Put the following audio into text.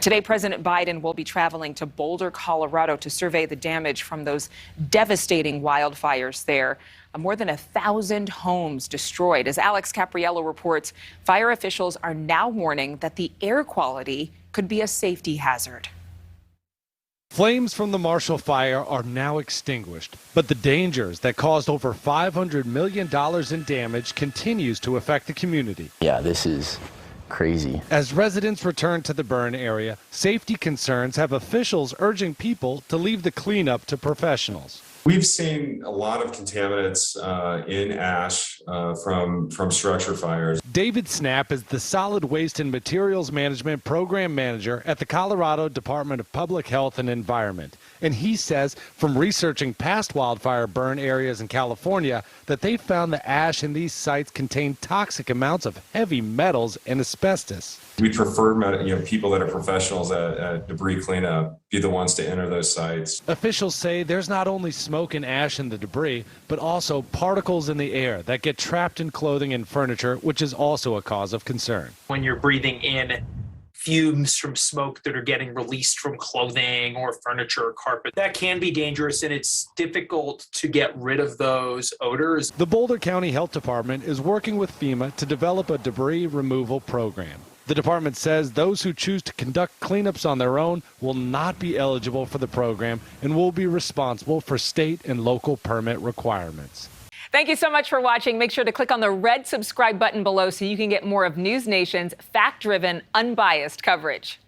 Today, President Biden will be traveling to Boulder, Colorado to survey the damage from those devastating wildfires there. More than 1,000 homes destroyed. As Alex Capriello reports, fire officials are now warning that the air quality could be a safety hazard. Flames from the Marshall Fire are now extinguished, but the dangers that caused over $500 million in damage continues to affect the community. Yeah, this is crazy. As residents return to the burn area, safety concerns have officials urging people to leave the cleanup to professionals. We've seen a lot of contaminants in ash from structure fires. David Snap is the Solid Waste and Materials Management Program Manager at the Colorado Department of Public Health and Environment. And he says from researching past wildfire burn areas in California that they found the ash in these sites contained toxic amounts of heavy metals and asbestos. We prefer people that are professionals at debris cleanup be the ones to enter those sites. Officials say there's not only smoke and ash in the debris, but also particles in the air that get trapped in clothing and furniture, which is also a cause of concern. When you're breathing in fumes from smoke that are getting released from clothing or furniture or carpet, that can be dangerous, and it's difficult to get rid of those odors. The Boulder County Health Department is working with FEMA to develop a debris removal program. The department says those who choose to conduct cleanups on their own will not be eligible for the program and will be responsible for state and local permit requirements. Thank you so much for watching. Make sure to click on the red subscribe button below so you can get more of NewsNation's fact-driven, unbiased coverage.